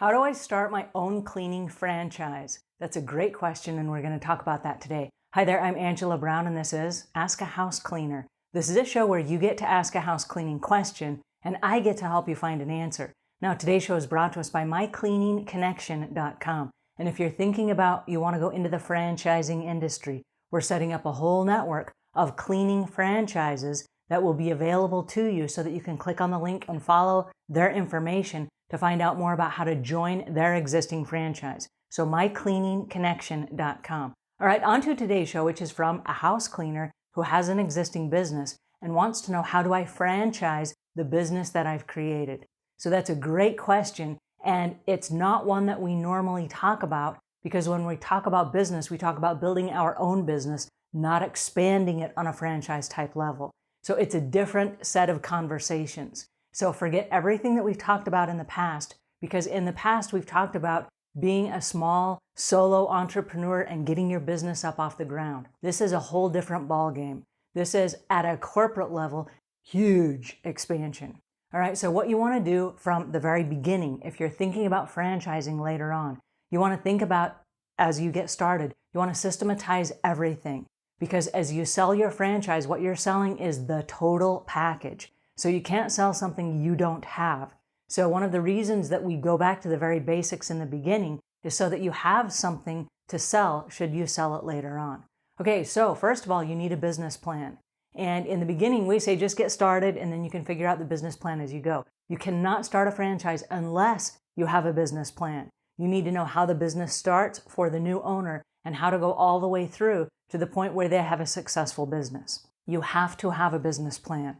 How do I start my own cleaning franchise? That's a great question, and we're going to talk about that today. Hi there, I'm Angela Brown, and this is Ask a House Cleaner. This is a show where you get to ask a house cleaning question, and I get to help you find an answer. Now, today's show is brought to us by mycleaningconnection.com. And if you're thinking about you want to go into the franchising industry, we're setting up a whole network of cleaning franchises that will be available to you so that you can click on the link and follow their information to find out more about how to join their existing franchise. So mycleaningconnection.com. All right, on to today's show, which is from a house cleaner who has an existing business and wants to know, how do I franchise the business that I've created? So that's a great question, and it's not one that we normally talk about, because when we talk about business, we talk about building our own business, not expanding it on a franchise type level. So it's a different set of conversations. So forget everything that we've talked about in the past, because in the past we've talked about being a small solo entrepreneur and getting your business up off the ground. This is a whole different ballgame. This is at a corporate level, huge expansion. All right, so what you want to do from the very beginning, if you're thinking about franchising later on, you want to think about, as you get started, you want to systematize everything. Because as you sell your franchise, what you're selling is the total package. So you can't sell something you don't have. So one of the reasons that we go back to the very basics in the beginning is so that you have something to sell should you sell it later on. Okay, so first of all, you need a business plan. And in the beginning, we say just get started and then you can figure out the business plan as you go. You cannot start a franchise unless you have a business plan. You need to know how the business starts for the new owner and how to go all the way through to the point where they have a successful business. You have to have a business plan.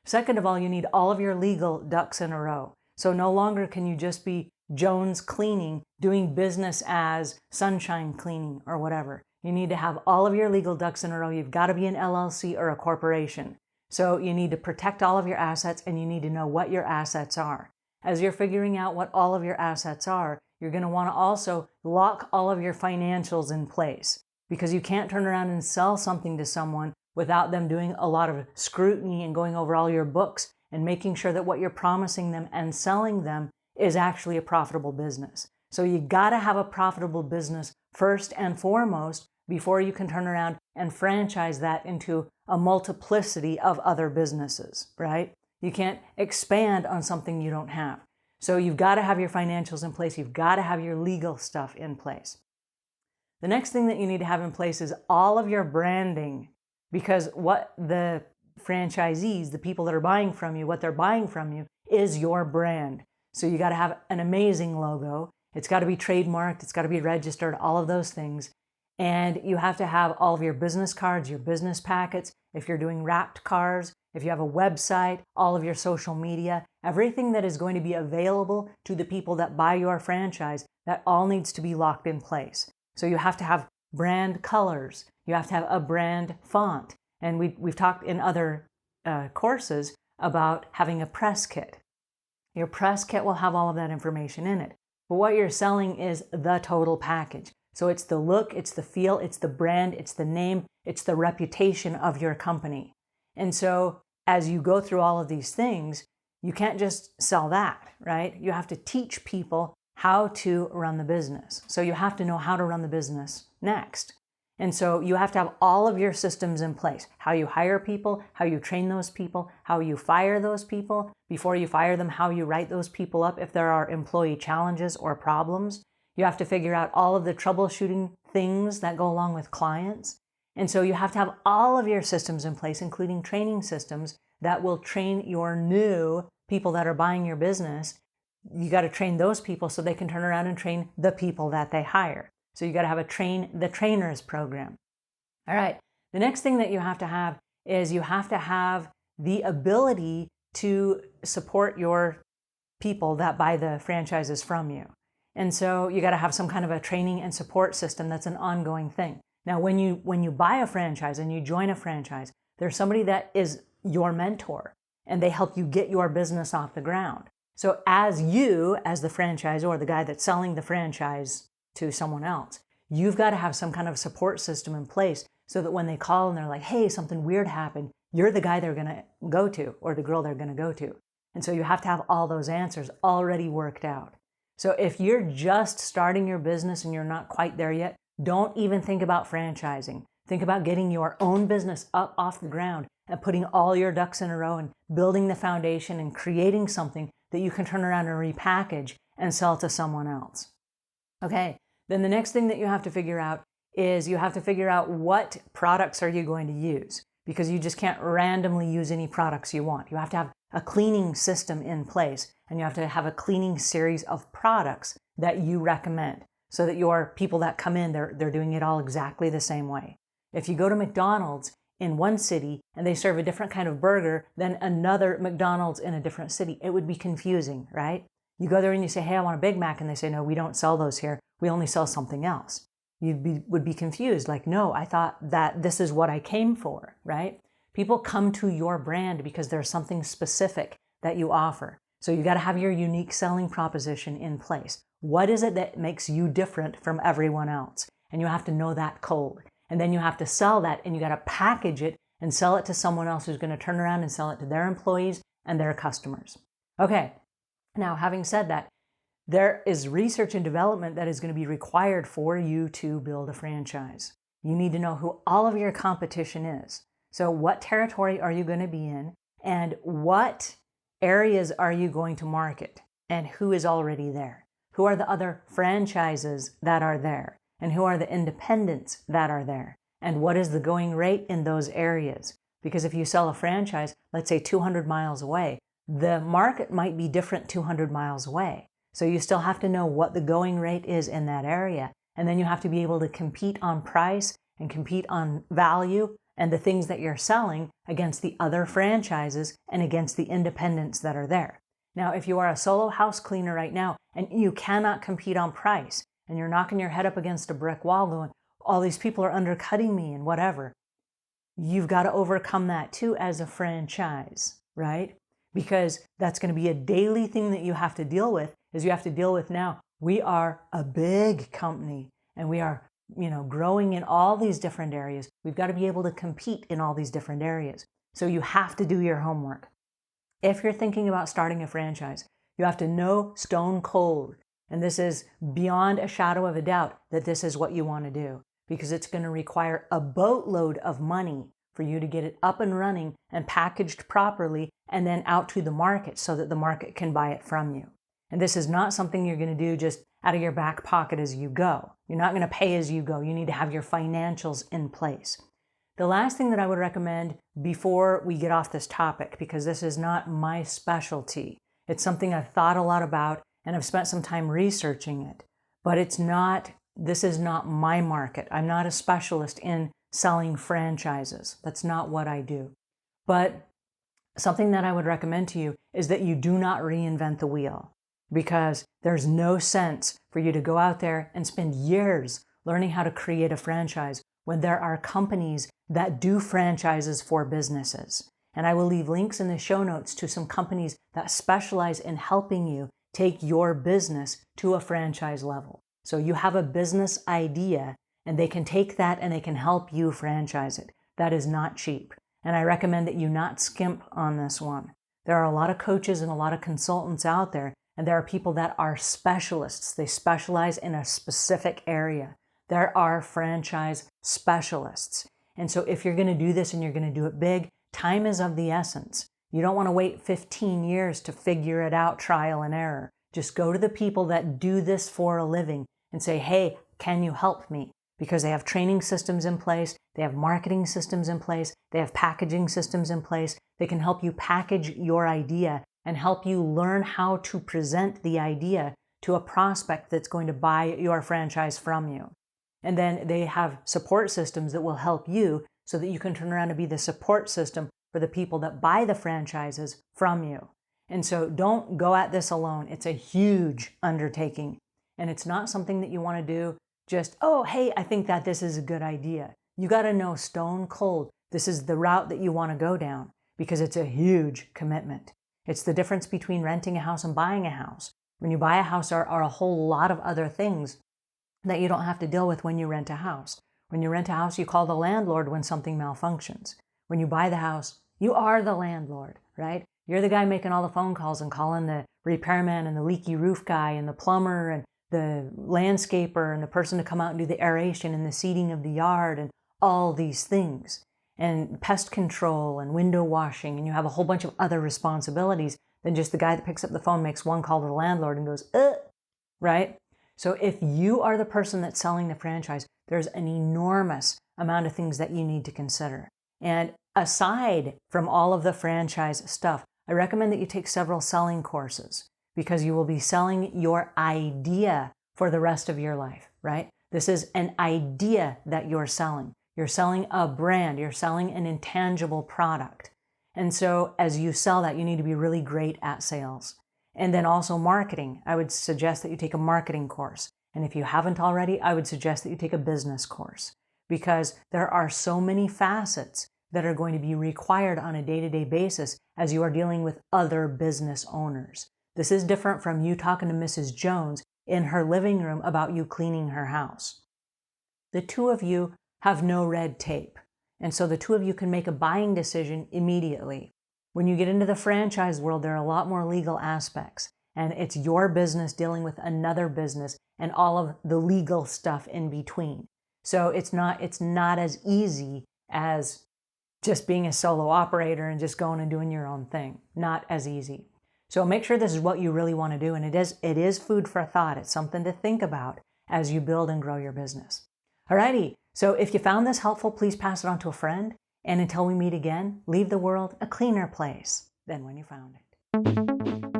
Second of all, you need all of your legal ducks in a row. So no longer can you just be Jones Cleaning, doing business as Sunshine Cleaning or whatever. You need to have all of your legal ducks in a row. You've got to be an LLC or a corporation. So you need to protect all of your assets, and you need to know what your assets are. As you're figuring out what all of your assets are, you're going to want to also lock all of your financials in place, because you can't turn around and sell something to someone without them doing a lot of scrutiny and going over all your books and making sure that what you're promising them and selling them is actually a profitable business. So you got to have a profitable business first and foremost before you can turn around and franchise that into a multiplicity of other businesses, right? You can't expand on something you don't have. So you've got to have your financials in place. You've got to have your legal stuff in place. The next thing that you need to have in place is all of your branding, because what the franchisees, the people that are buying from you, what they're buying from you is your brand. So you got to have an amazing logo. It's got to be trademarked. It's got to be registered, all of those things. And you have to have all of your business cards, your business packets. If you're doing wrapped cards, if you have a website, all of your social media, everything that is going to be available to the people that buy your franchise, that all needs to be locked in place. So you have to have brand colors. You have to have a brand font. And we've talked in other courses about having a press kit. Your press kit will have all of that information in it. But what you're selling is the total package. So it's the look, it's the feel, it's the brand, it's the name, it's the reputation of your company. And so as you go through all of these things, you can't just sell that, right? You have to teach people how to run the business. So you have to know how to run the business next. And so you have to have all of your systems in place. How you hire people, how you train those people, how you fire those people. Before you fire them, how you write those people up if there are employee challenges or problems. You have to figure out all of the troubleshooting things that go along with clients. And so you have to have all of your systems in place, including training systems that will train your new people that are buying your business. You got to train those people so they can turn around and train the people that they hire. So you got to have a train the trainers program. All right. The next thing that you have to have is you have to have the ability to support your people that buy the franchises from you. And so you got to have some kind of a training and support system that's an ongoing thing. Now, when you buy a franchise and you join a franchise, there's somebody that is your mentor and they help you get your business off the ground. So as the franchisor, the guy that's selling the franchise to someone else, you've got to have some kind of support system in place so that when they call and they're like, hey, something weird happened, you're the guy they're going to go to or the girl they're going to go to. And so you have to have all those answers already worked out. So if you're just starting your business and you're not quite there yet, don't even think about franchising. Think about getting your own business up off the ground and putting all your ducks in a row and building the foundation and creating something that you can turn around and repackage and sell to someone else. Okay, then the next thing that you have to figure out is you have to figure out what products are you going to use, because you just can't randomly use any products you want. You have to have a cleaning system in place, and you have to have a cleaning series of products that you recommend so that your people that come in, they're doing it all exactly the same way. If you go to McDonald's in one city and they serve a different kind of burger than another McDonald's in a different city, it would be confusing, right? You go there and you say, hey, I want a Big Mac, and they say, no, we don't sell those here. We only sell something else. You would be confused, like, no, I thought that this is what I came for, right? People come to your brand because there's something specific that you offer. So you got to have your unique selling proposition in place. What is it that makes you different from everyone else? And you have to know that cold. And then you have to sell that, and you got to package it and sell it to someone else who's going to turn around and sell it to their employees and their customers. Okay, now having said that, there is research and development that is going to be required for you to build a franchise. You need to know who all of your competition is. So what territory are you going to be in, and what areas are you going to market, and who is already there? Who are the other franchises that are there? And who are the independents that are there? And what is the going rate in those areas? Because if you sell a franchise, let's say 200 miles away, the market might be different 200 miles away. So you still have to know what the going rate is in that area. And then you have to be able to compete on price and compete on value and the things that you're selling against the other franchises and against the independents that are there. Now, if you are a solo house cleaner right now and you cannot compete on price, and you're knocking your head up against a brick wall going, all these people are undercutting me and whatever, you've got to overcome that too as a franchise, right? Because that's going to be a daily thing that you have to deal with, is you have to deal with now, we are a big company and we are, growing in all these different areas. We've got to be able to compete in all these different areas. So you have to do your homework. If you're thinking about starting a franchise, you have to know stone cold, and this is beyond a shadow of a doubt, that this is what you want to do, because it's going to require a boatload of money for you to get it up and running and packaged properly and then out to the market so that the market can buy it from you. And this is not something you're going to do just out of your back pocket as you go. You're not going to pay as you go. You need to have your financials in place. The last thing that I would recommend before we get off this topic, because this is not my specialty, it's something I've thought a lot about and I've spent some time researching it, but this is not my market. I'm not a specialist in selling franchises. That's not what I do. But something that I would recommend to you is that you do not reinvent the wheel, because there's no sense for you to go out there and spend years learning how to create a franchise when there are companies that do franchises for businesses. And I will leave links in the show notes to some companies that specialize in helping you take your business to a franchise level. So you have a business idea and they can take that and they can help you franchise it. That is not cheap. And I recommend that you not skimp on this one. There are a lot of coaches and a lot of consultants out there, and there are people that are specialists. They specialize in a specific area. There are franchise specialists. And so if you're going to do this and you're going to do it big, time is of the essence. You don't want to wait 15 years to figure it out, trial and error. Just go to the people that do this for a living and say, hey, can you help me? Because they have training systems in place, they have marketing systems in place, they have packaging systems in place. They can help you package your idea and help you learn how to present the idea to a prospect that's going to buy your franchise from you. And then they have support systems that will help you so that you can turn around and be the support system for the people that buy the franchises from you. And so don't go at this alone. It's a huge undertaking. And it's not something that you want to do just, oh, hey, I think that this is a good idea. You got to know stone cold, this is the route that you want to go down, because it's a huge commitment. It's the difference between renting a house and buying a house. When you buy a house, there are a whole lot of other things that you don't have to deal with when you rent a house. When you rent a house, you call the landlord when something malfunctions. When you buy the house, you are the landlord, right? You're the guy making all the phone calls and calling the repairman and the leaky roof guy and the plumber and the landscaper and the person to come out and do the aeration and the seeding of the yard and all these things. And pest control and window washing, and you have a whole bunch of other responsibilities than just the guy that picks up the phone, makes one call to the landlord and goes, right? So if you are the person that's selling the franchise, there's an enormous amount of things that you need to consider. And aside from all of the franchise stuff, I recommend that you take several selling courses because you will be selling your idea for the rest of your life, right? This is an idea that you're selling. You're selling a brand. You're selling an intangible product. And so as you sell that, you need to be really great at sales. And then also marketing. I would suggest that you take a marketing course. And if you haven't already, I would suggest that you take a business course because there are so many facets that are going to be required on a day-to-day basis as you are dealing with other business owners. This is different from you talking to Mrs. Jones in her living room about you cleaning her house. The two of you have no red tape. And so the two of you can make a buying decision immediately. When you get into the franchise world, there are a lot more legal aspects. And it's your business dealing with another business and all of the legal stuff in between. So it's not as easy as just being a solo operator and just going and doing your own thing. Not as easy. So make sure this is what you really want to do. And it is food for thought. It's something to think about as you build and grow your business. Alrighty. So if you found this helpful, please pass it on to a friend. And until we meet again, leave the world a cleaner place than when you found it.